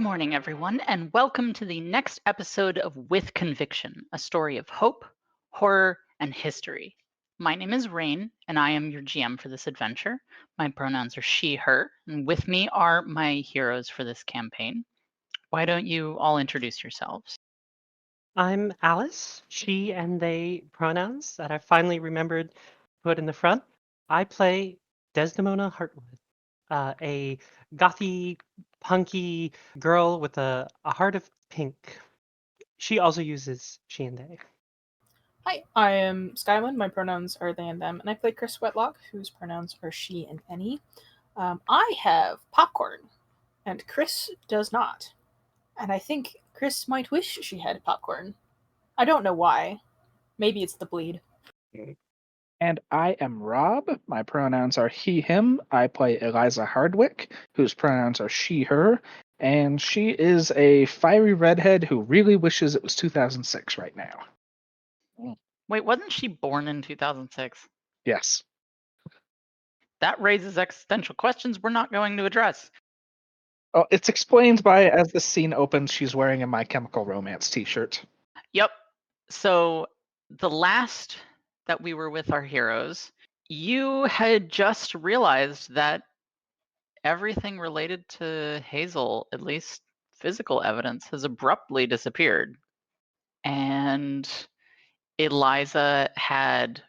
morning, everyone, and welcome to the next episode of With Conviction, a story of hope, horror, and history. My name is Rain, and I am your GM for this adventure. My pronouns are she, her, and with me are my heroes for this campaign. Why don't you all introduce yourselves? I'm Alice, she and they pronouns that I finally remembered to put in the front. I play Desdemona Hartwood, a gothy, punky girl with a heart of pink. She also uses she and they. Hi, I am Skylin. My pronouns are they and them, and I play Chris Wetlock, whose pronouns are she and any. I have popcorn, and Chris does not. And I think Chris might wish she had popcorn. I don't know why. Maybe it's the bleed. And I am Rob. My pronouns are he, him. I play Eliza Hardwick, whose pronouns are she, her. And she is a fiery redhead who really wishes it was 2006 right now. Wait, wasn't she born in 2006? Yes. That raises existential questions we're not going to address. Oh, it's explained by, as the scene opens, she's wearing a My Chemical Romance t-shirt. Yep. So the last that we were with our heroes, you had just realized that everything related to Hazel, at least physical evidence, has abruptly disappeared. And Eliza had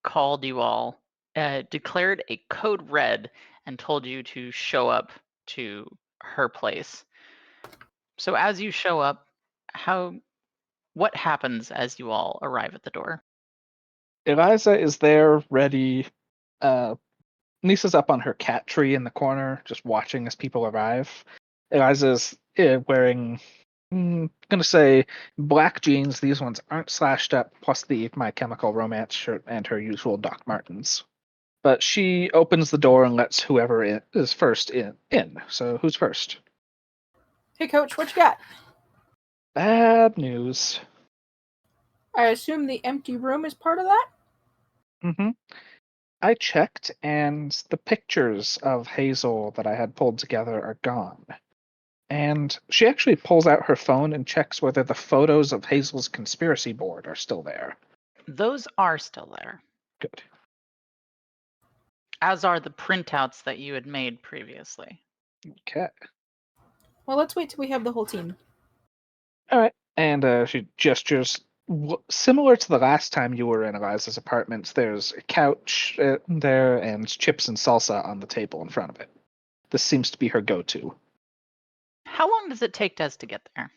called you all, declared a code red, and told you to show up to her place. So as you show up, what happens as you all arrive at the door? Eliza is there, ready. Lisa's up on her cat tree in the corner, just watching as people arrive. Eliza's wearing, gonna say, black jeans. These ones aren't slashed up, plus the My Chemical Romance shirt and her usual Doc Martens. But she opens the door and lets whoever is first in. So who's first? Hey, Coach, what you got? Bad news. I assume the empty room is part of that? Mm-hmm. I checked, and the pictures of Hazel that I had pulled together are gone. And she actually pulls out her phone and checks whether the photos of Hazel's conspiracy board are still there. Those are still there, Good. as are the printouts that you had made previously. Okay. Well, let's wait till we have the whole team. All right. And she gestures. Similar to the last time you were in Eliza's apartment, there's a couch there and chips and salsa on the table in front of it. This seems to be her go-to. How long does it take Des to get there?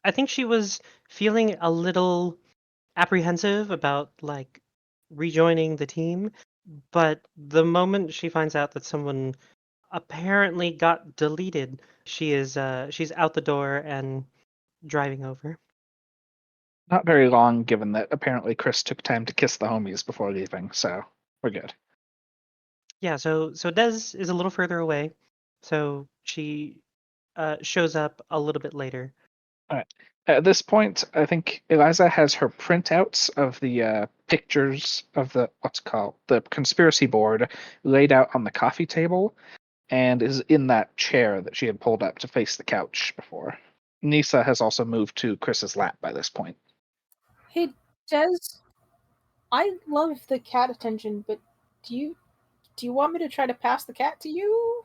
I think she was feeling a little apprehensive about rejoining the team, but the moment she finds out that someone apparently got deleted, she's out the door and driving over. Not very long, given that apparently Chris took time to kiss the homies before leaving, so we're good. Yeah, so Des is a little further away, so she shows up a little bit later. All right. At this point, I think Eliza has her printouts of the pictures of the the conspiracy board laid out on the coffee table, and is in that chair that she had pulled up to face the couch before. Nisa has also moved to Chris's lap by this point. Hey, Des, I love the cat attention, but do you want me to try to pass the cat to you?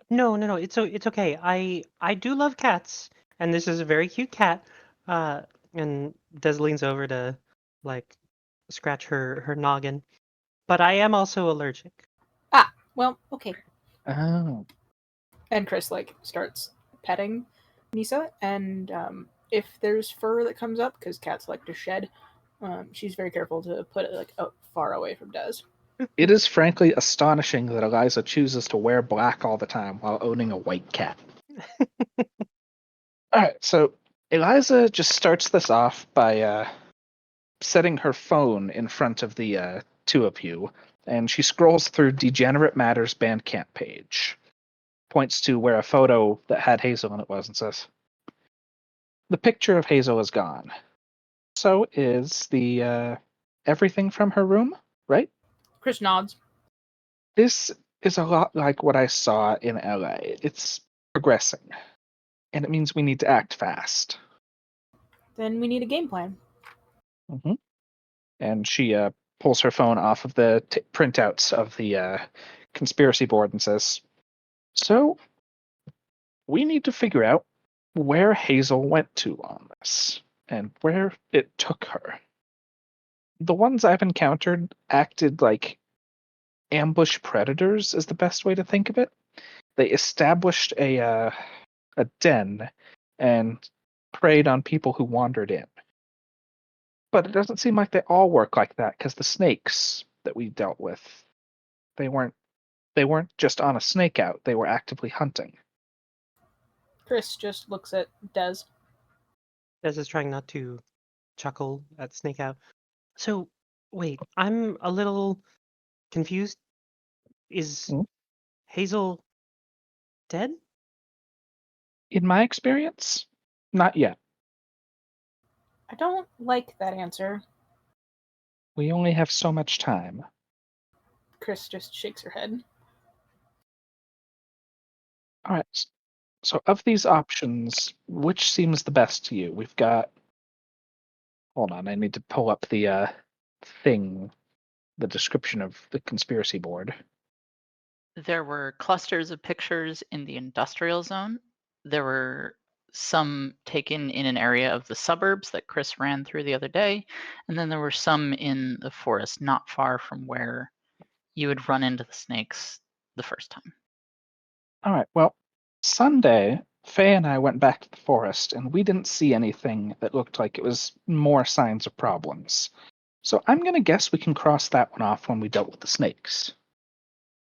No, it's okay. I do love cats, and this is a very cute cat. And Des leans over to scratch her noggin, but I am also allergic. Ah, well, okay. Oh. And Chris starts petting Nisa, and if there's fur that comes up, because cats like to shed, she's very careful to put it far away from Des. It is frankly astonishing that Eliza chooses to wear black all the time while owning a white cat. Alright, so Eliza just starts this off by setting her phone in front of the two of you, and she scrolls through Degenerate Matters Bandcamp page. Points to where a photo that had Hazel in it was and says, "The picture of Hazel is gone. So is the everything from her room, right?" Chris nods. This is a lot like what I saw in LA. It's progressing, and it means we need to act fast. Then we need a game plan. Hmm. And she pulls her phone off of the printouts of the conspiracy board and says, "So we need to figure out where Hazel went to on this and where it took her. The ones I've encountered acted like ambush predators, is the best way to think of it. They established a den and preyed on people who wandered in. But it doesn't seem like they all work like that, because the snakes that we dealt with, they weren't just on a snake out, they were actively hunting." Chris just looks at Des. Des is trying not to chuckle at Snake Out. So, wait, I'm a little confused. Is Hmm? Hazel dead? In my experience, not yet. I don't like that answer. We only have so much time. Chris just shakes her head. All right. So of these options, which seems the best to you? We've got. Hold on, I need to pull up the thing, the description of the conspiracy board. There were clusters of pictures in the industrial zone. There were some taken in an area of the suburbs that Chris ran through the other day. And then there were some in the forest not far from where you had run into the snakes the first time. All right. Well, Sunday, Faye and I went back to the forest, and we didn't see anything that looked like it was more signs of problems. So I'm going to guess we can cross that one off when we dealt with the snakes.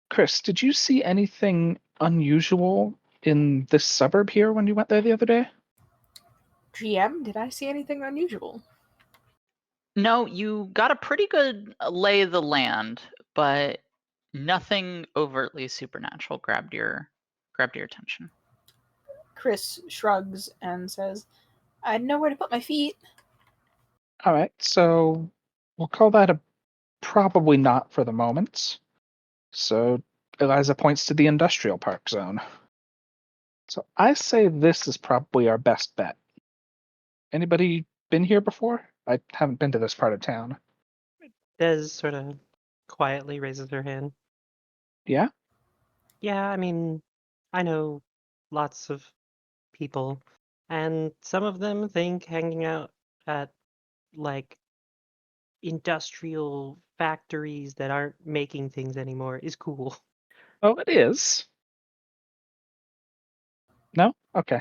Chris, did you see anything unusual in this suburb here when you went there the other day? GM, did I see anything unusual? No, you got a pretty good lay of the land, but nothing overtly supernatural grabbed your attention. Chris shrugs and says, I know where to put my feet. All right, so we'll call that a probably not for the moment. So Eliza points to the industrial park zone. So I say this is probably our best bet. Anybody been here before? I haven't been to this part of town. Des sort of quietly raises her hand. Yeah? Yeah, I mean, I know lots of people, and some of them think hanging out at like industrial factories that aren't making things anymore is cool. Oh, it is. No? Okay.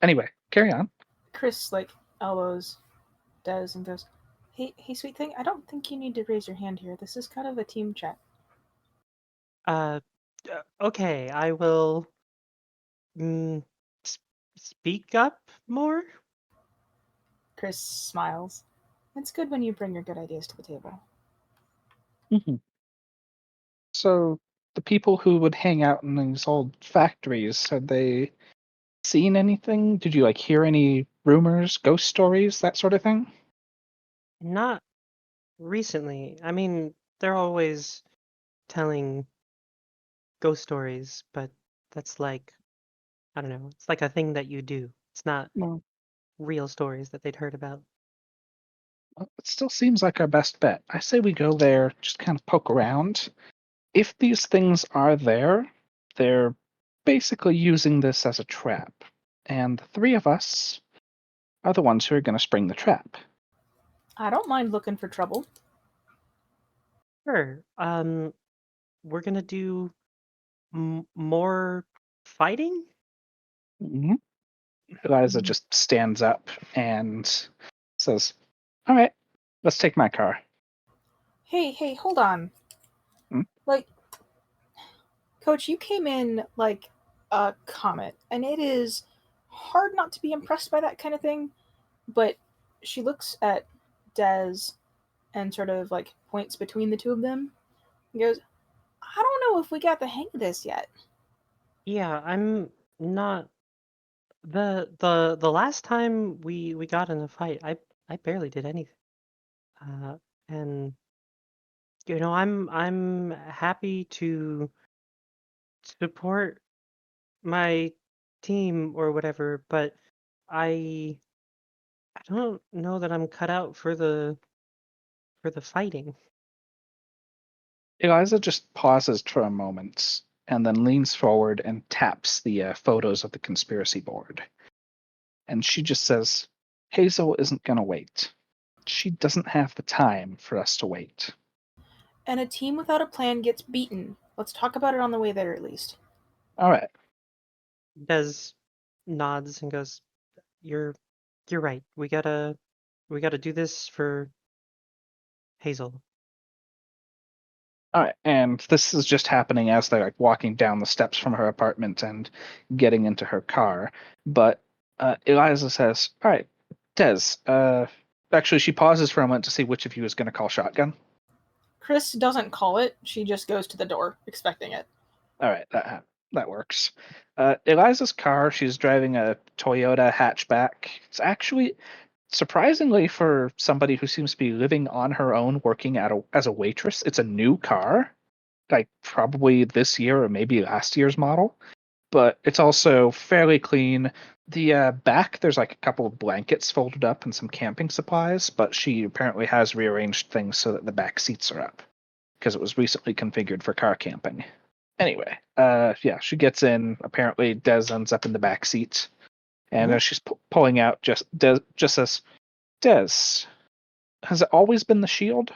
Anyway, carry on. Chris elbows Des and goes, Hey, sweet thing, I don't think you need to raise your hand here. This is kind of a team chat. Uh, okay, I will mm, s- speak up more. Chris smiles. It's good when you bring your good ideas to the table. Hmm. So the people who would hang out in these old factories, had they seen anything? Did you hear any rumors, ghost stories, that sort of thing? Not recently. I mean, they're always telling ghost stories, but that's like, I don't know, it's like a thing that you do. It's not Well, real stories that they'd heard about. it still seems like our best bet. I say we go there, just kind of poke around. If these things are there, they're basically using this as a trap. And the three of us are the ones who are going to spring the trap. I don't mind looking for trouble. Sure. We're gonna do more fighting? Mhm. Eliza Mm. just stands up and says, "All right, let's take my car." Hey, hold on. Hmm? Like, Coach, you came in like a comet, and it is hard not to be impressed by that kind of thing. But she looks at Des and sort of points between the two of them and goes, I don't know if we got the hang of this yet. Yeah, I'm not the last time we got in a fight, I barely did anything. And I'm happy to support my team or whatever, but I don't know that I'm cut out for the fighting. Eliza just pauses for a moment and then leans forward and taps the photos of the conspiracy board. And she just says, Hazel isn't going to wait. She doesn't have the time for us to wait. And a team without a plan gets beaten. Let's talk about it on the way there, at least. All right. Des nods and goes, "You're right. We gotta do this for Hazel." All right. And this is just happening as they're like walking down the steps from her apartment and getting into her car. But Eliza says, all right, Des, actually, she pauses for a moment to see which of you is going to call shotgun. Chris doesn't call it. She just goes to the door, expecting it. All right, that works. Eliza's car, she's driving a Toyota hatchback. It's actually, surprisingly, for somebody who seems to be living on her own, working as a waitress, it's a new car, like probably this year or maybe last year's model. But it's also fairly clean. The back, there's like a couple of blankets folded up and some camping supplies, but she apparently has rearranged things so that the back seats are up because it was recently configured for car camping. Anyway, yeah, she gets in. Apparently, Des ends up in the back seat, and as she's pulling out, just says, "Des, has it always been the shield?"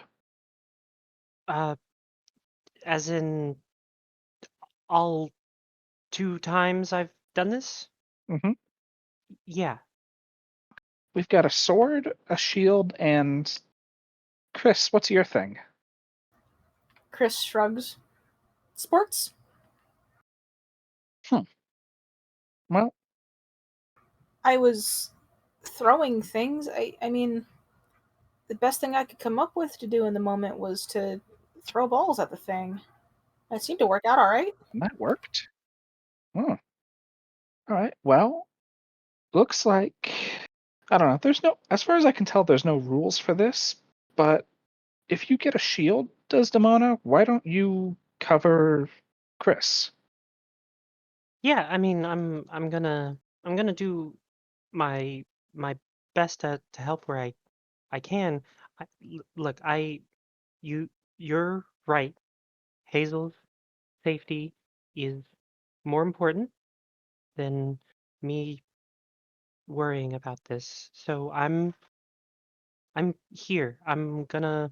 As in all 2 times I've done this? Mm-hmm. Yeah. We've got a sword, a shield, and Chris, what's your thing? Chris shrugs. Sports? Well, I was throwing things. I mean, the best thing I could come up with to do in the moment was to throw balls at the thing. It seemed to work out all right. that worked. Oh. All right. Well, looks like I don't know. There's no, as far as I can tell, there's no rules for this. But if you get a shield, Desdemona, why don't you cover Chris? Yeah, I mean, I'm gonna do my best to help where I can. Look, you're right. Hazel's safety is more important than me worrying about this. So I'm here. I'm gonna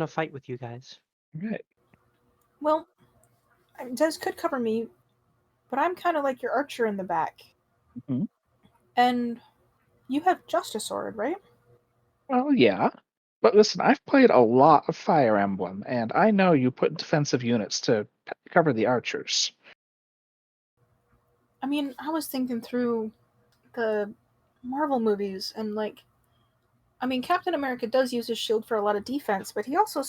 fight with you guys. Right. Well, Des could cover me, but I'm kind of like your archer in the back. Mm-hmm. And you have just a sword, right? Well, yeah. But listen, I've played a lot of Fire Emblem, and I know you put defensive units to cover the archers. I mean, I was thinking through the Marvel movies, and like, I mean, Captain America does use his shield for a lot of defense, but he also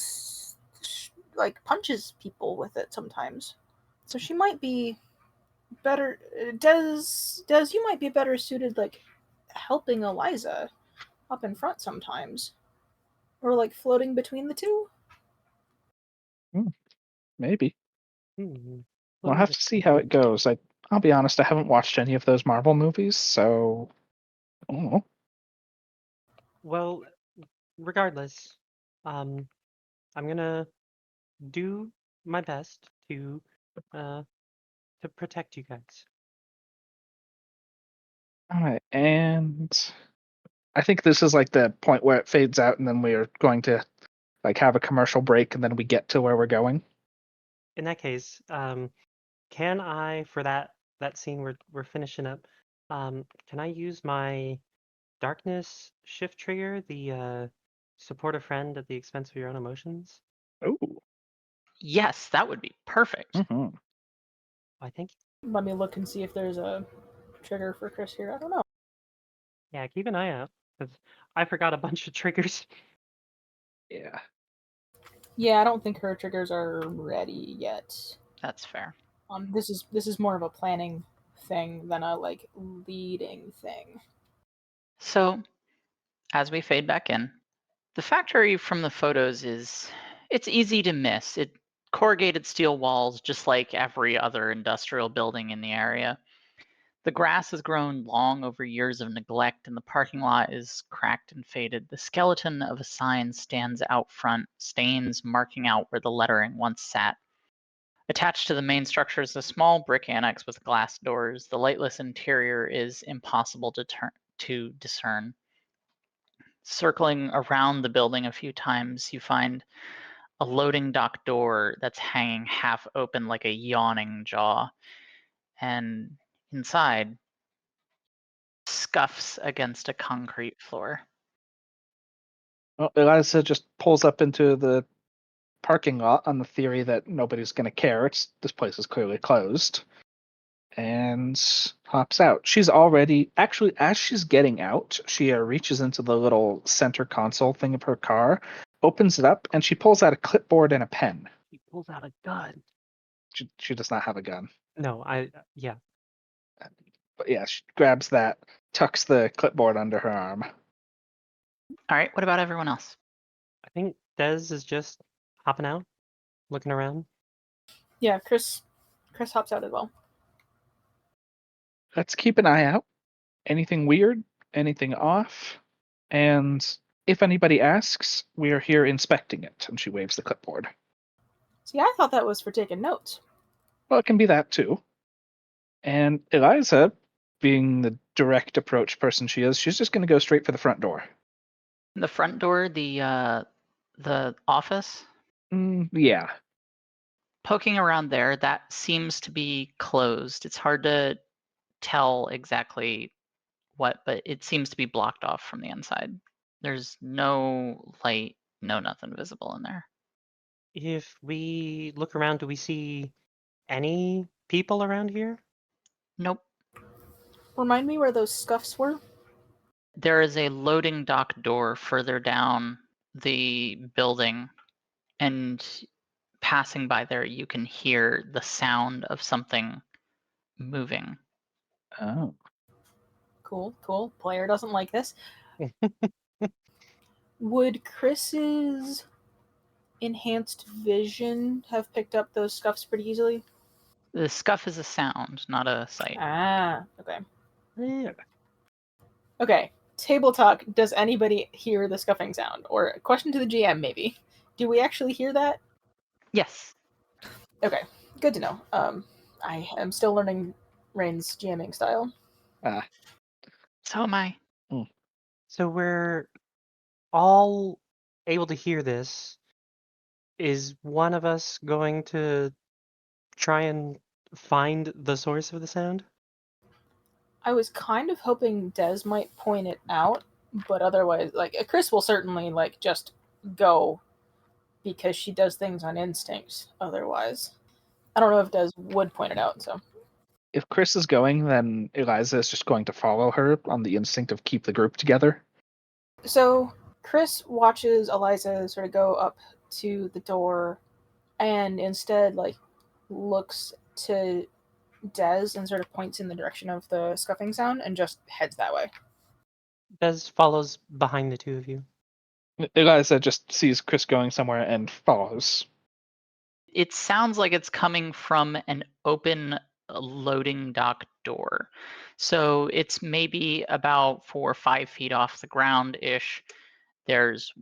like punches people with it sometimes. So she might be better. Des, you might be better suited like helping Eliza up in front sometimes, or like floating between the two. Maybe. Hmm. We'll have to see how it goes. I'll be honest, I haven't watched any of those Marvel movies, so I don't know. Well, regardless, I'm gonna do my best to protect you guys. All right, and I think this is like the point where it fades out, and then we're going to like have a commercial break, and then we get to where we're going. In that case, can I, for that scene we're finishing up, can I use my darkness shift trigger, the support a friend at the expense of your own emotions? Oh. Yes, that would be perfect. Mm-hmm. I think. Let me look and see if there's a trigger for Chris here. I don't know. Yeah, keep an eye out because I forgot a bunch of triggers. Yeah. Yeah, I don't think her triggers are ready yet. That's fair. This is more of a planning thing than a like leading thing. So, as we fade back in, the factory from the photos it's easy to miss. It corrugated steel walls just like every other industrial building in the area. The grass has grown long over years of neglect, and the parking lot is cracked and faded. The skeleton of a sign stands out front, stains marking out where the lettering once sat. Attached to the main structure is a small brick annex with glass doors. The lightless interior is impossible to discern. Circling around the building a few times, you find a loading dock door that's hanging half open like a yawning jaw. And inside, scuffs against a concrete floor. Well, Eliza just pulls up into the parking lot on the theory that nobody's going to care. This place is clearly closed. And hops out. She's already, actually, as she's getting out, she reaches into the little center console thing of her car, opens it up, and she pulls out a clipboard and a pen. He pulls out a gun. She does not have a gun. No, yeah. But yeah, she grabs that, tucks the clipboard under her arm. All right, what about everyone else? I think Des is just hopping out, looking around. Yeah, Chris hops out as well. Let's keep an eye out. Anything weird, anything off, and if anybody asks, we are here inspecting it. And she waves the clipboard. See, I thought that was for taking notes. Well, it can be that too. And Eliza, being the direct approach person she is, she's just going to go straight for the front door. The front door, the office. Yeah. Poking around there, that seems to be closed. It's hard to tell exactly what, but it seems to be blocked off from the inside. There's no light, no nothing visible in there. If we look around, do we see any people around here? Nope. Remind me where those scuffs were? There is a loading dock door further down the building, and passing by there, you can hear the sound of something moving. Oh. Cool. Player doesn't like this. Would Chris's enhanced vision have picked up those scuffs pretty easily? The scuff is a sound, not a sight. Ah, okay. Yeah. Okay, table talk. Does anybody hear the scuffing sound? Or a question to the GM, maybe. Do we actually hear that? Yes. Okay, good to know. I am still learning Rain's GMing style. So am I. So we're all able to hear this. Is one of us going to try and find the source of the sound? I was kind of hoping Des might point it out, but otherwise, like, Chris will certainly, like, just go because she does things on instinct otherwise. I don't know if Des would point it out, so. If Chris is going, then Eliza is just going to follow her on the instinct of keep the group together. So Chris watches Eliza sort of go up to the door and instead, like, looks to Des and sort of points in the direction of the scuffing sound and just heads that way. Des follows behind the two of you. Eliza just sees Chris going somewhere and follows. It sounds like it's coming from an open loading dock door. So it's maybe about 4 or 5 feet off the ground-ish. There's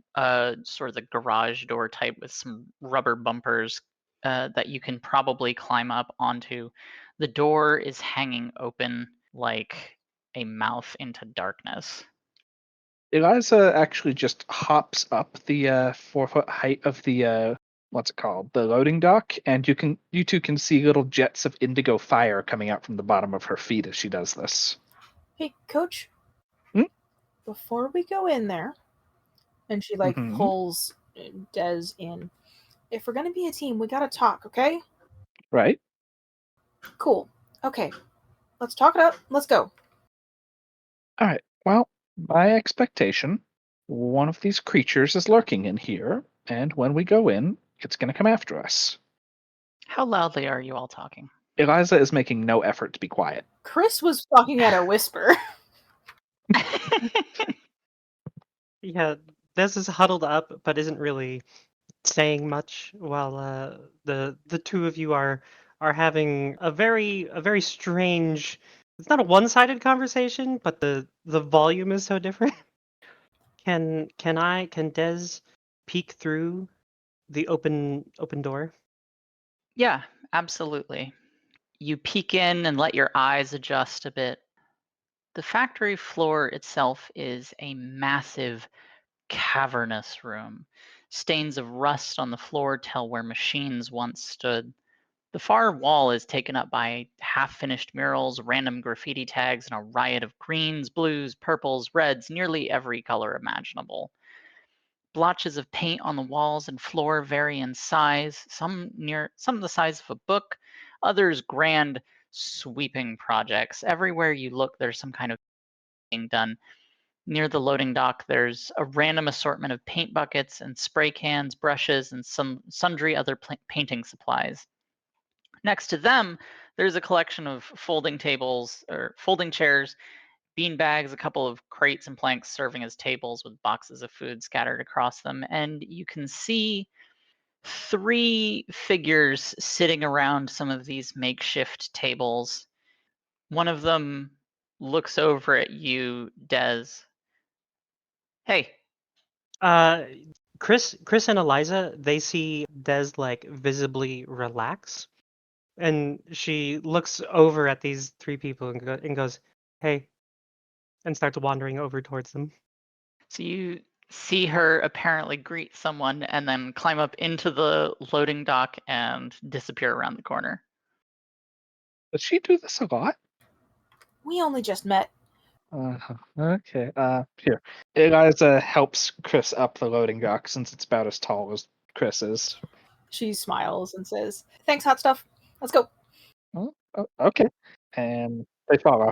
sort of the garage door type with some rubber bumpers that you can probably climb up onto. The door is hanging open like a mouth into darkness. Eliza actually just hops up the 4-foot height of the what's it called? The loading dock, and you two can see little jets of indigo fire coming out from the bottom of her feet as she does this. Hey, Coach. Hmm? Before we go in there, and she, like, pulls Des in. If we're gonna be a team, we gotta talk, okay? Right? Cool. Okay. Let's talk it up. Let's go. All right. Well, by expectation, one of these creatures is lurking in here, and when we go in, it's going to come after us. How loudly are you all talking? Eliza is making no effort to be quiet. Chris was talking at a whisper. Yeah, Des is huddled up, but isn't really saying much, while the two of you are having a very strange It's not a one-sided conversation, but the volume is so different. Can Des peek through the open door? Yeah, absolutely. You peek in and let your eyes adjust a bit. The factory floor itself is a massive, cavernous room. Stains of rust on the floor tell where machines once stood. The far wall is taken up by half-finished murals, random graffiti tags, and a riot of greens, blues, purples, reds, nearly every color imaginable. Blotches of paint on the walls and floor vary in size, some the size of a book, others grand, sweeping projects. Everywhere you look, there's some kind of being done. Near the loading dock, there's a random assortment of paint buckets and spray cans, brushes, and some sundry other painting supplies. Next to them, there's a collection of folding tables or folding chairs, bean bags, a couple of crates and planks serving as tables with boxes of food scattered across them. And you can see three figures sitting around some of these makeshift tables. One of them looks over at you, Des. Hey. Uh, Chris and Eliza, they see Des like visibly relax, and she looks over at these three people and goes, "Hey," and starts wandering over towards them. So you see her apparently greet someone and then climb up into the loading dock and disappear around the corner. Does she do this a lot? We only just met. Okay. Here. Eliza helps Chris up the loading dock since it's about as tall as Chris is. She smiles and says, "Thanks, hot stuff. Let's go." Oh, okay. And they follow.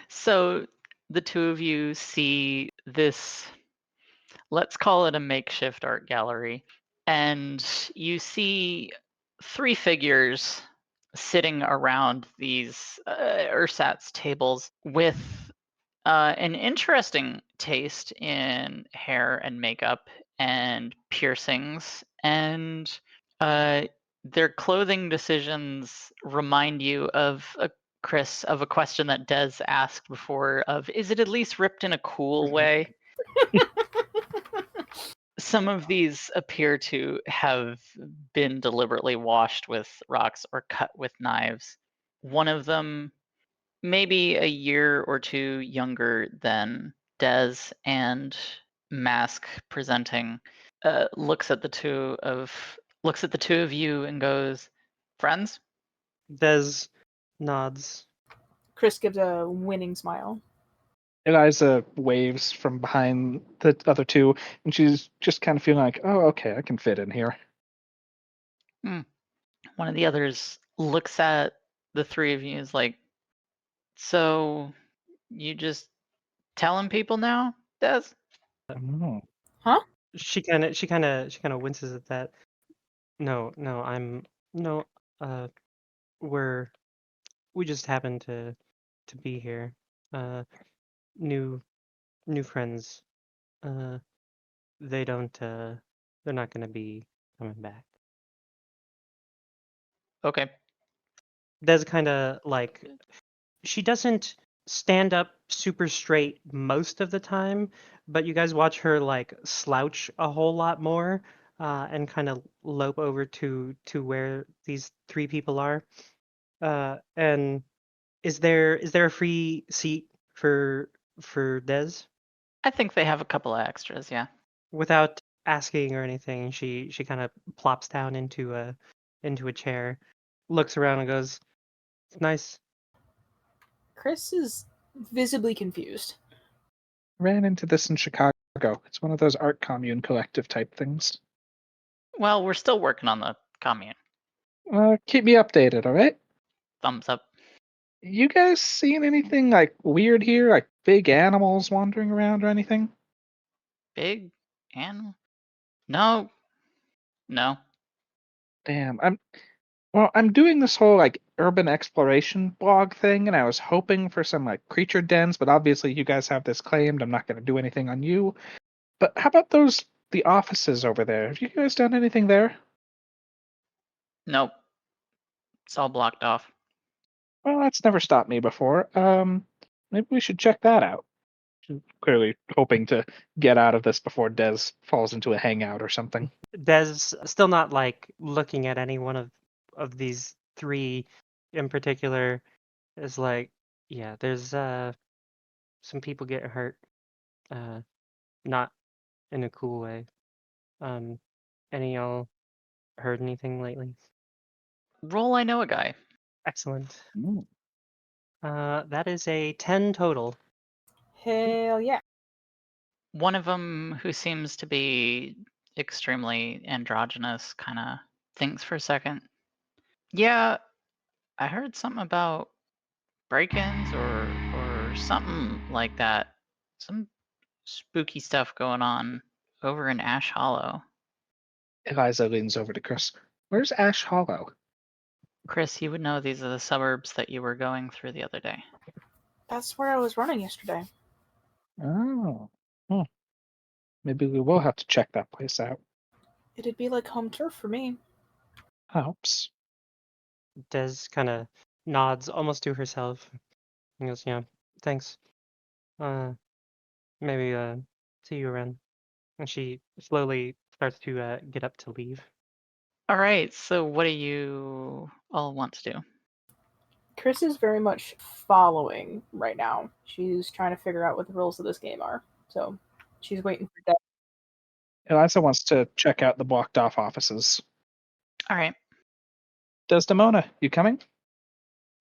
So the two of you see this, let's call it a makeshift art gallery, and you see three figures sitting around these ersatz tables with an interesting taste in hair and makeup and piercings, and their clothing decisions remind you of Chris, of a question that Des asked before of, is it at least ripped in a cool way? Some of these appear to have been deliberately washed with rocks or cut with knives. One of them, maybe a year or two younger than Des and Mask presenting, looks at the two of you and goes, "Friends?" Des nods. Chris gives a winning smile. Eliza waves from behind the other two, and she's just kind of feeling like, oh, okay, I can fit in here. One of the others looks at the three of you and is like, "So you just telling people now, Des?" Oh. Huh? She kind of winces at that. No, no. We're we just happen to be here. Uh, new friends. Uh, they don't. They're not gonna be coming back. Okay. Des kind of like she doesn't stand up super straight most of the time, but you guys watch her like slouch a whole lot more, and kind of lope over to where these three people are. And is there a free seat for Des? I think they have a couple of extras, yeah. Without asking or anything, she kind of plops down into a chair, looks around and goes, "It's nice." Chris is visibly confused. Ran into this in Chicago. It's one of those art commune collective type things. Well, we're still working on the commune. Keep me updated, all right? Thumbs up. You guys seen anything like weird here, like big animals wandering around or anything? Big animal? No. No. Damn, I'm doing this whole like urban exploration blog thing, and I was hoping for some like creature dens, but obviously you guys have this claimed. I'm not going to do anything on you. But how about the offices over there? Have you guys done anything there? Nope. It's all blocked off. Well, that's never stopped me before. Maybe we should check that out. She's clearly hoping to get out of this before Des falls into a hangout or something. Des, still not like looking at any one of these three in particular, is like, yeah, there's some people get hurt, not in a cool way. Any of y'all heard anything lately? Roll I know a guy. Excellent. Mm. That is a 10 total. Hell yeah. One of them who seems to be extremely androgynous kind of thinks for a second. Yeah, I heard something about break-ins or something like that. Some spooky stuff going on over in Ash Hollow. Eliza leans over to Chris. Where's Ash Hollow? Chris, you would know these are the suburbs that you were going through the other day. That's where I was running yesterday. Oh. Hmm. Maybe we will have to check that place out. It'd be like home turf for me. Helps. Des kind of nods almost to herself. He goes, yeah, thanks. Maybe see you around. And she slowly starts to get up to leave. All right, so what do you all want to do? Chris is very much following right now. She's trying to figure out what the rules of this game are. So she's waiting for Deb. Eliza wants to check out the blocked off offices. All right. Desdemona, you coming?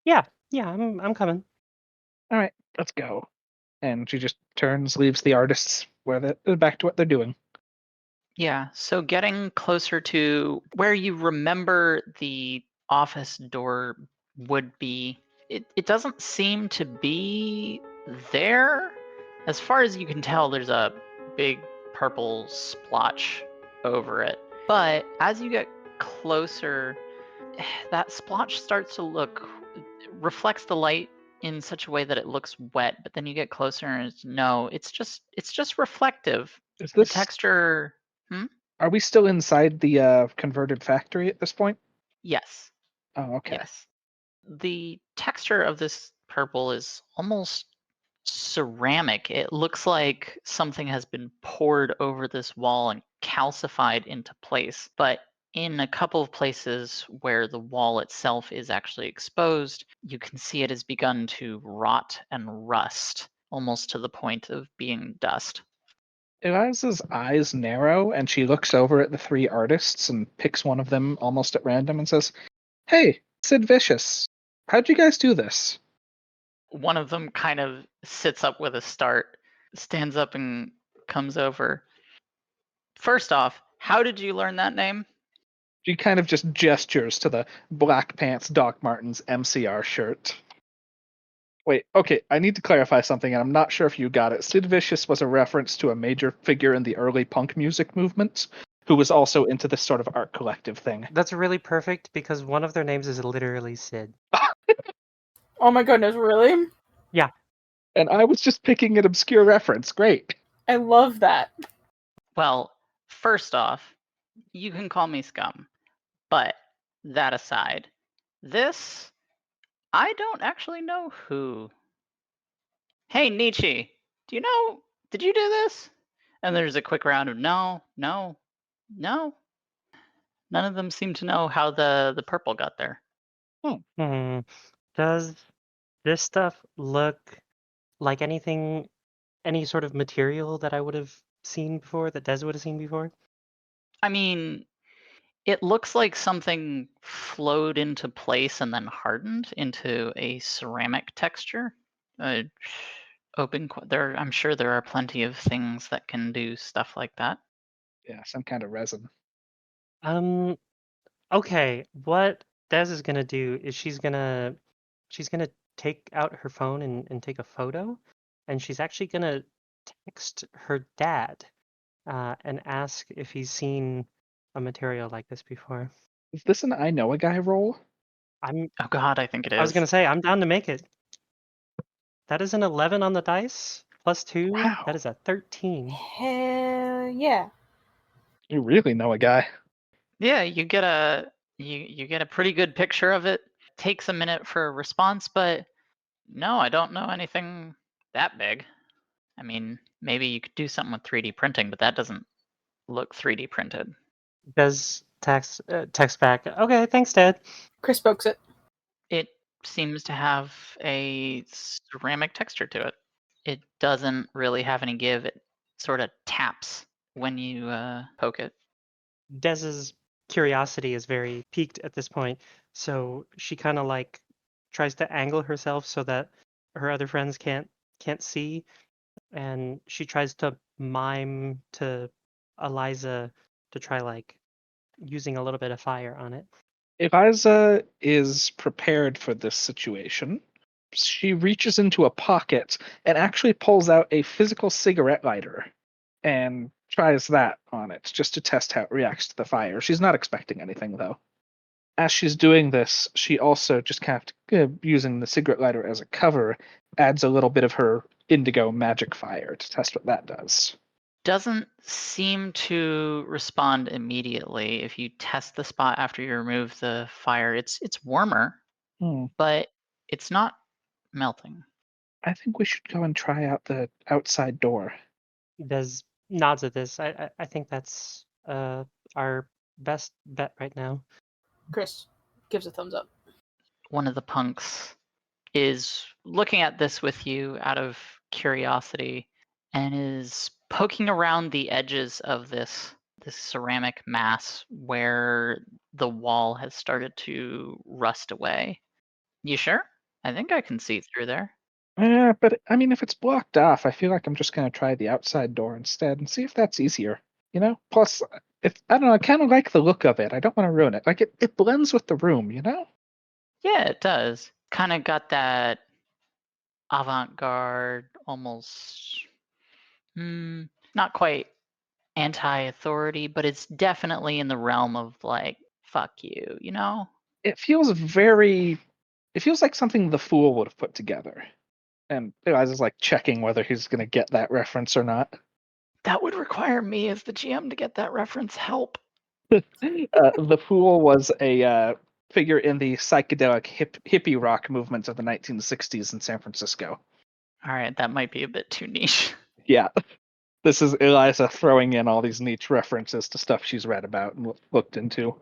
Yeah, I'm coming. All right, let's go. And she just turns, leaves the artists where they're back to what they're doing. Yeah, so getting closer to where you remember the office door would be, it doesn't seem to be there. As far as you can tell, there's a big purple splotch over it. But as you get closer, that splotch starts to reflects the light in such a way that it looks wet, but then you get closer and it's just reflective. Is The this? texture. Are we still inside the converted factory at this point? Yes. Oh, okay. Yes. The texture of this purple is almost ceramic. It looks like something has been poured over this wall and calcified into place. But in a couple of places where the wall itself is actually exposed, you can see it has begun to rot and rust, almost to the point of being dust. Eliza's eyes narrow, and she looks over at the three artists and picks one of them almost at random and says, "Hey, Sid Vicious, how'd you guys do this?" One of them kind of sits up with a start, stands up and comes over. First off, how did you learn that name? She kind of just gestures to the Black Pants Doc Martens MCR shirt. Wait, okay, I need to clarify something, and I'm not sure if you got it. Sid Vicious was a reference to a major figure in the early punk music movement who was also into this sort of art collective thing. That's really perfect because one of their names is literally Sid. Oh my goodness, really? Yeah. And I was just picking an obscure reference. Great. I love that. Well, first off, you can call me scum. But that aside, this, I don't actually know who. Hey, Nietzsche, did you do this? And there's a quick round of no. None of them seem to know how the purple got there. Does this stuff look like anything, any sort of material that I would have seen before, that Des would have seen before? I mean, it looks like something flowed into place and then hardened into a ceramic texture. I'm sure there are plenty of things that can do stuff like that. Yeah, some kind of resin. Okay, what Des is gonna do is she's gonna take out her phone and take a photo, and she's actually gonna text her dad and ask if he's seen a material like this before. Is this an I know a guy roll? Oh God, I think it is. I was gonna say I'm down to make it. That is an 11 on the dice plus 2. Wow. That is a 13. Hell yeah. You really know a guy. Yeah, you get a pretty good picture of it. takes a minute for a response, but no, I don't know anything that big. I mean, maybe you could do something with 3D printing, but that doesn't look 3D printed. Does text back. Okay, thanks, Dad. Chris pokes it. It seems to have a ceramic texture to it. It doesn't really have any give. It sort of taps when you poke it. Dez's curiosity is very piqued at this point, so she kind of like tries to angle herself so that her other friends can't see, and she tries to mime to Eliza to try like using a little bit of fire on it. Eliza is prepared for this situation. She reaches into a pocket and actually pulls out a physical cigarette lighter and tries that on it just to test how it reacts to the fire. She's not expecting anything, though. As she's doing this, she also just kind of using the cigarette lighter as a cover, adds a little bit of her indigo magic fire to test what that does. Doesn't seem to respond immediately. If you test the spot after you remove the fire, it's warmer, but it's not melting. I think we should go and try out the outside door. Dez nods at this. I think that's our best bet right now. Chris gives a thumbs up. One of the punks is looking at this with you out of curiosity and is poking around the edges of this ceramic mass where the wall has started to rust away. You sure? I think I can see through there. Yeah, but I mean, if it's blocked off, I feel like I'm just going to try the outside door instead and see if that's easier. You know? Plus, if I don't know, I kind of like the look of it. I don't want to ruin it. Like it blends with the room, you know? Yeah, it does. Kind of got that avant-garde, almost not quite anti-authority, but it's definitely in the realm of like, fuck you, you know? It feels very. It feels like something the fool would have put together. And Eliza's like checking whether he's going to get that reference or not. That would require me as the GM to get that reference. Help. The Fool was a figure in the psychedelic hippie rock movement of the 1960s in San Francisco. All right, that might be a bit too niche. Yeah, this is Eliza throwing in all these niche references to stuff she's read about and looked into.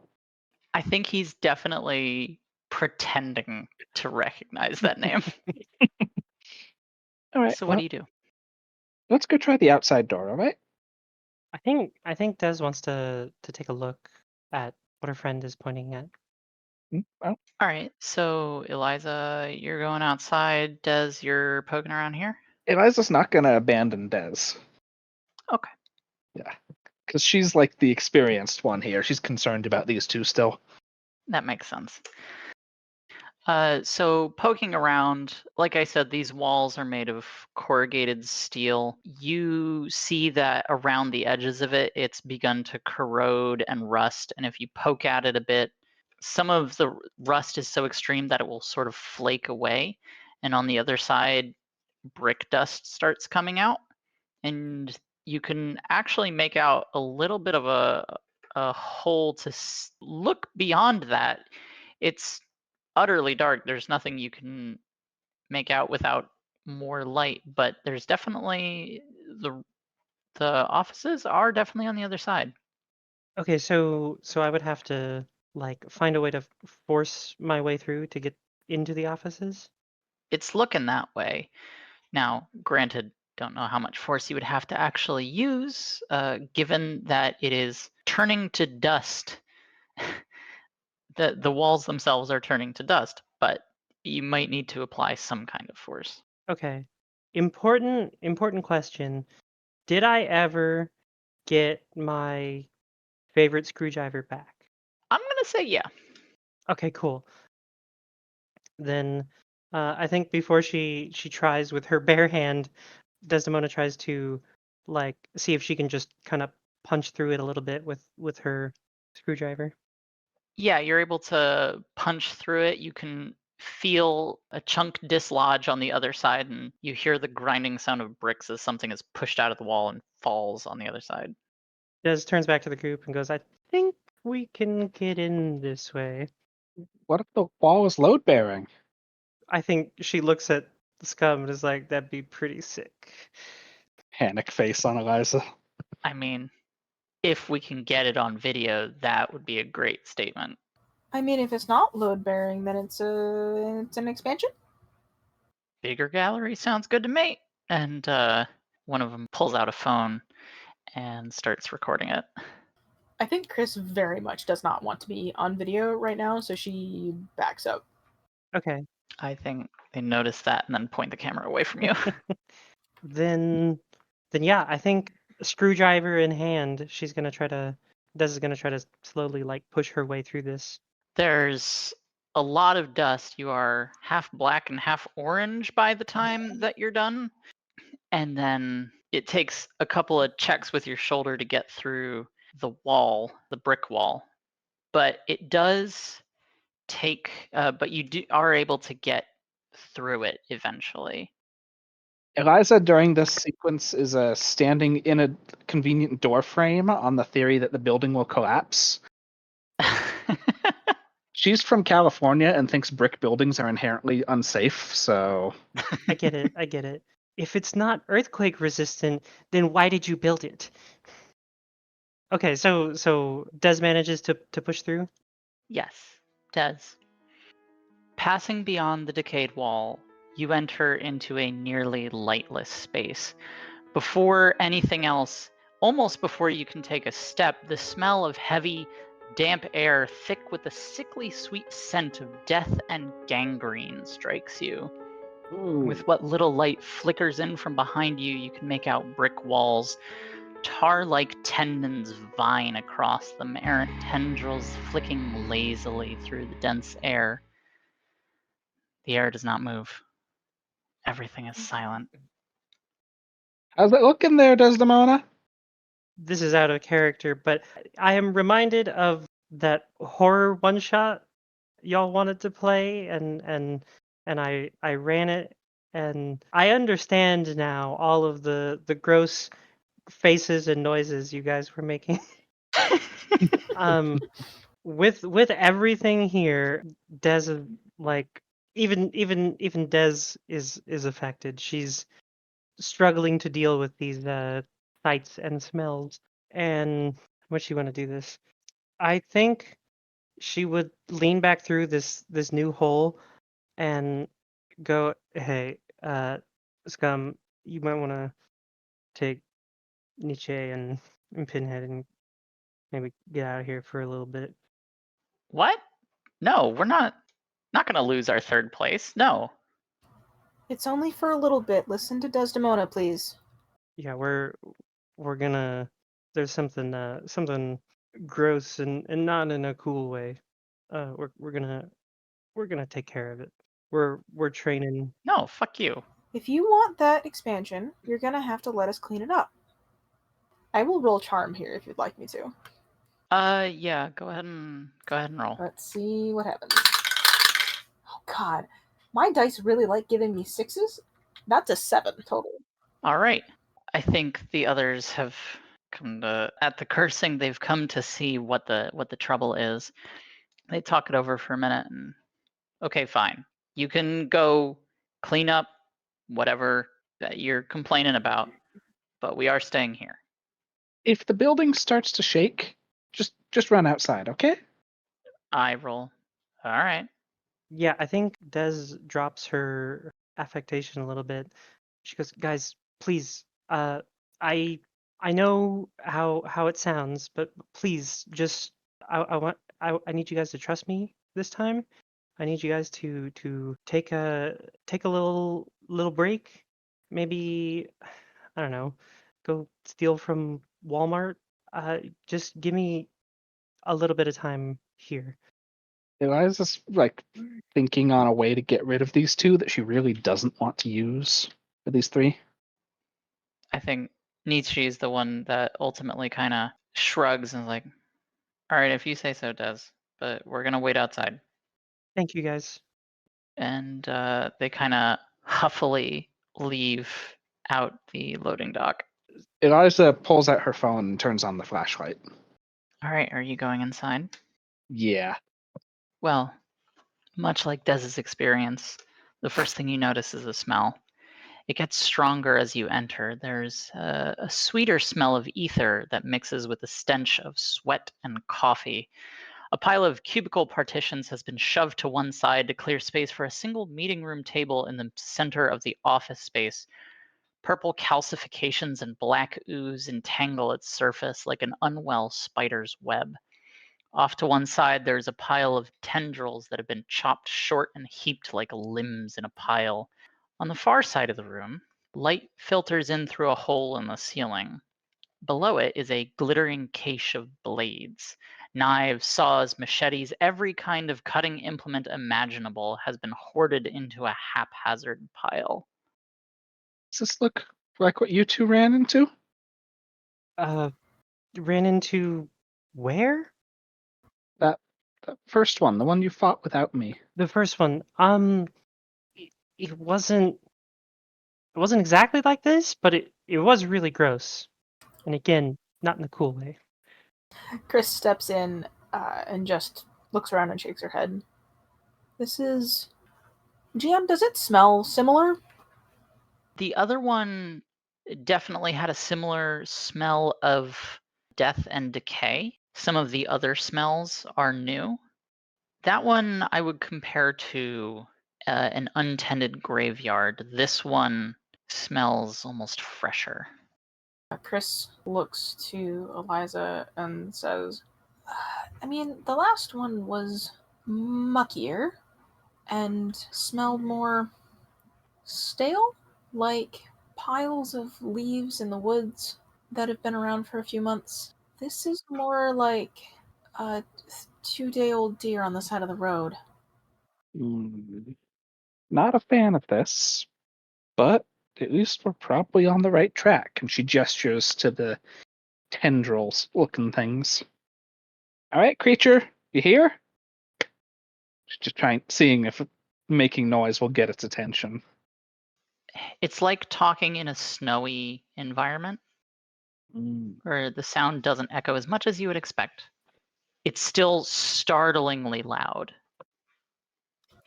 I think he's definitely pretending to recognize that name. All right, So well, what do you do? let's go try the outside door, all right? I think Dez wants to take a look at what her friend is pointing at. Well, All right, so Eliza, you're going outside. Des, you're poking around here? Eliza's not going to abandon Dez. Okay. Yeah, because she's like the experienced one here. She's concerned about these two still. That makes sense. So poking around, like I said, these walls are made of corrugated steel. You see that around the edges of it, it's begun to corrode and rust. And if you poke at it a bit, some of the rust is so extreme that it will sort of flake away. And on the other side, brick dust starts coming out. And you can actually make out a little bit of a hole to look beyond that. It's utterly dark. There's nothing you can make out without more light, but there's definitely the offices are definitely on the other side. Okay, so I would have to like find a way to force my way through to get into the offices. It's looking that way. Now, granted, don't know how much force you would have to actually use, given that it is turning to dust. The walls themselves are turning to dust, but you might need to apply some kind of force. Okay. Important question. Did I ever get my favorite screwdriver back? I'm gonna say yeah. Okay, cool. Then I think before she tries with her bare hand, Desdemona tries to like see if she can just kind of punch through it a little bit with her screwdriver. Yeah, you're able to punch through it. You can feel a chunk dislodge on the other side, and you hear the grinding sound of bricks as something is pushed out of the wall and falls on the other side. Des turns back to the group and goes, "I think we can get in this way." What if the wall is load bearing? I think she looks at Scum and is like, that'd be pretty sick. Panic face on Eliza. I mean, if we can get it on video, that would be a great statement. I mean, if it's not load bearing, then it's an expansion. Bigger gallery sounds good to me. And one of them pulls out a phone and starts recording it. I think Chris very much does not want to be on video right now, so she backs up. Okay. I think they notice that and then point the camera away from you. Then yeah, I think screwdriver in hand, Des is gonna try to slowly like push her way through this. There's a lot of dust. You are half black and half orange by the time that you're done. And then it takes a couple of checks with your shoulder to get through the wall, the brick wall. But it does take, but you are able to get through it eventually. Eliza, during this sequence, is standing in a convenient door frame on the theory that the building will collapse. She's from California and thinks brick buildings are inherently unsafe, so... I get it. If it's not earthquake resistant, then why did you build it? Okay, so Des manages to push through? Yes, does. Passing beyond the decayed wall, you enter into a nearly lightless space. Before anything else, almost before you can take a step, the smell of heavy, damp air, thick with a sickly sweet scent of death and gangrene, strikes you. With what little light flickers in from behind you, you can make out brick walls. Tar-like tendons vine across them, errant tendrils flicking lazily through the dense air. The air does not move. Everything is silent. How's it looking there, Desdemona? This is out of character, but I am reminded of that horror one shot y'all wanted to play, and I ran it, and I understand now all of the gross faces and noises you guys were making. With everything here, Des, like, even Des is affected. She's struggling to deal with these sights and smells. And what she want to do this? I think she would lean back through this new hole and go, "Hey, Scum, you might want to take Nietzsche and Pinhead and maybe get out of here for a little bit." What? No, we're not gonna lose our third place. No. It's only for a little bit. Listen to Desdemona, please. Yeah, we're gonna. There's something gross and not in a cool way. We're gonna take care of it. We're training. No, fuck you. If you want that expansion, you're gonna have to let us clean it up. I will roll charm here if you'd like me to. Yeah, go ahead and roll. Let's see what happens. Oh god. My dice really like giving me sixes. That's a 7 total. All right. I think the others have come to, at the cursing, they've come to see what the trouble is. They talk it over for a minute and okay, fine. You can go clean up whatever that you're complaining about, but we are staying here. If the building starts to shake, just run outside, okay? I roll. All right. Yeah, I think Des drops her affectation a little bit. She goes, "Guys, please. I know how it sounds, but please, just I need you guys to trust me this time. I need you guys to take a little break. Maybe I don't know, go steal from Walmart. Just give me a little bit of time here." Eliza's like thinking on a way to get rid of these two that she really doesn't want to use for these three. I think Nietzsche is the one that ultimately kind of shrugs and is like, all right, if you say so, Des, but we're going to wait outside. Thank you, guys. And they kind of huffily leave out the loading dock. Eliza pulls out her phone and turns on the flashlight. All right, are you going inside? Yeah. Well, Much like Dez's experience, the first thing you notice is a smell. It gets stronger as you enter. There's a sweeter smell of ether that mixes with the stench of sweat and coffee. A pile of cubicle partitions has been shoved to one side to clear space for a single meeting room table in the center of the office space. Purple calcifications and black ooze entangle its surface like an unwell spider's web. Off to one side, there's a pile of tendrils that have been chopped short and heaped like limbs in a pile. On the far side of the room, light filters in through a hole in the ceiling. Below it is a glittering cache of blades. Knives, saws, machetes, every kind of cutting implement imaginable has been hoarded into a haphazard pile. Does this look like what you two ran into? Ran into where? That first one, the one you fought without me. The first one. It wasn't exactly like this, but it was really gross. And again, not in the cool way. Chris steps in and just looks around and shakes her head. This is... GM, does it smell similar? The other one definitely had a similar smell of death and decay. Some of the other smells are new. That one I would compare to an untended graveyard. This one smells almost fresher. Chris looks to Eliza and says, I mean, the last one was muckier and smelled more stale, like piles of leaves in the woods that have been around for a few months. This is more like a 2-day-old deer on the side of the road. Not a fan of this, but at least we're probably on the right track. And she gestures to the tendrils looking things. All right, creature, you here? She's just seeing if making noise will get its attention. It's like talking in a snowy environment where the sound doesn't echo as much as you would expect. It's still startlingly loud.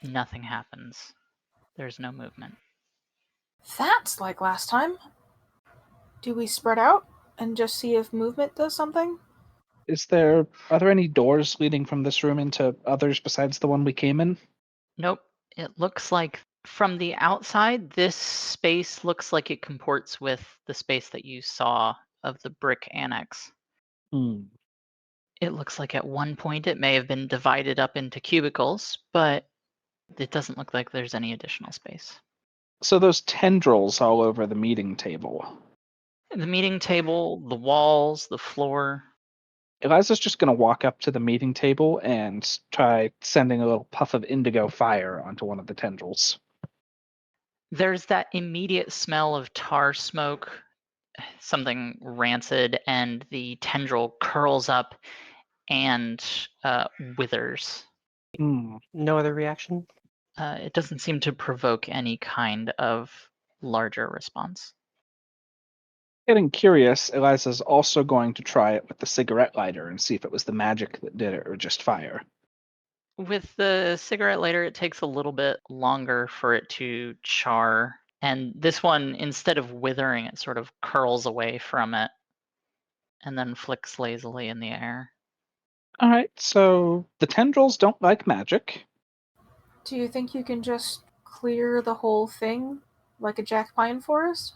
Nothing happens. There's no movement. That's like last time. Do we spread out and just see if movement does something? Are there any doors leading from this room into others besides the one we came in? Nope. It looks like from the outside, this space looks like it comports with the space that you saw of the brick annex. It looks like at one point it may have been divided up into cubicles, but it doesn't look like there's any additional space. So those tendrils all over the meeting table. The meeting table, the walls, the floor. Eliza's just going to walk up to the meeting table and try sending a little puff of indigo fire onto one of the tendrils. There's that immediate smell of tar smoke, something rancid, and the tendril curls up and withers. No other reaction? It doesn't seem to provoke any kind of larger response. Getting curious, Eliza's also going to try it with the cigarette lighter and see if it was the magic that did it or just fire. With the cigarette lighter, it takes a little bit longer for it to char. And this one, instead of withering, it sort of curls away from it and then flicks lazily in the air. All right, so the tendrils don't like magic. Do you think you can just clear the whole thing like a jack pine forest?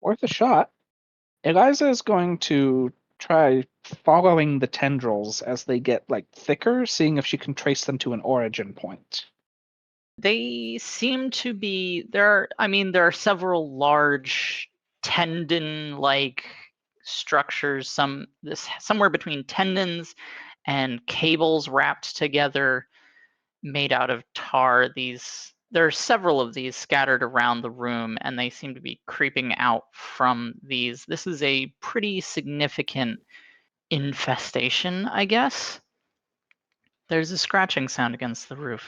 Worth a shot. Eliza is going to try following the tendrils as they get thicker, seeing if she can trace them to an origin point. They seem to be there are several large tendon-like structures, somewhere between tendons and cables wrapped together, made out of tar. There are several of these scattered around the room, and they seem to be creeping out from these. This is a pretty significant infestation, I guess. There's a scratching sound against the roof.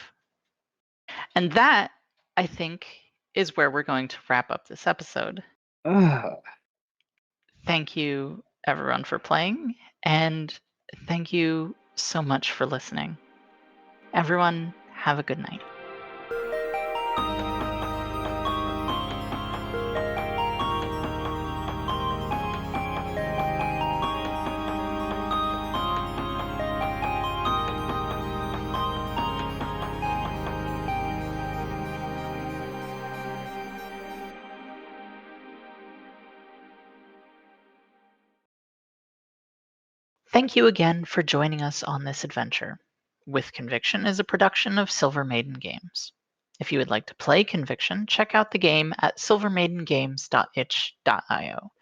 And that, I think, is where we're going to wrap up this episode. Thank you, everyone, for playing, and thank you so much for listening. Everyone, Have a good night. Thank you again for joining us on this adventure. With Conviction is a production of Silver Maiden Games. If you would like to play Conviction, check out the game at silvermaidengames.itch.io.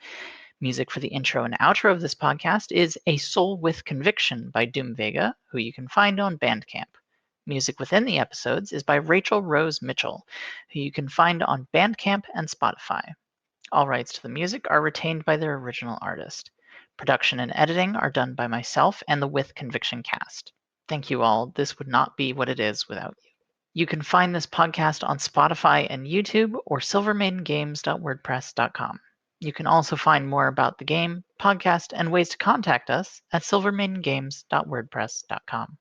Music for the intro and outro of this podcast is A Soul with Conviction by Doom Vega, who you can find on Bandcamp. Music within the episodes is by Rachel Rose Mitchell, who you can find on Bandcamp and Spotify. All rights to the music are retained by their original artist. Production and editing are done by myself and the With Conviction cast. Thank you all. This would not be what it is without you. You can find this podcast on Spotify and YouTube or silvermaidengames.wordpress.com. You can also find more about the game, podcast, and ways to contact us at silvermaidengames.wordpress.com.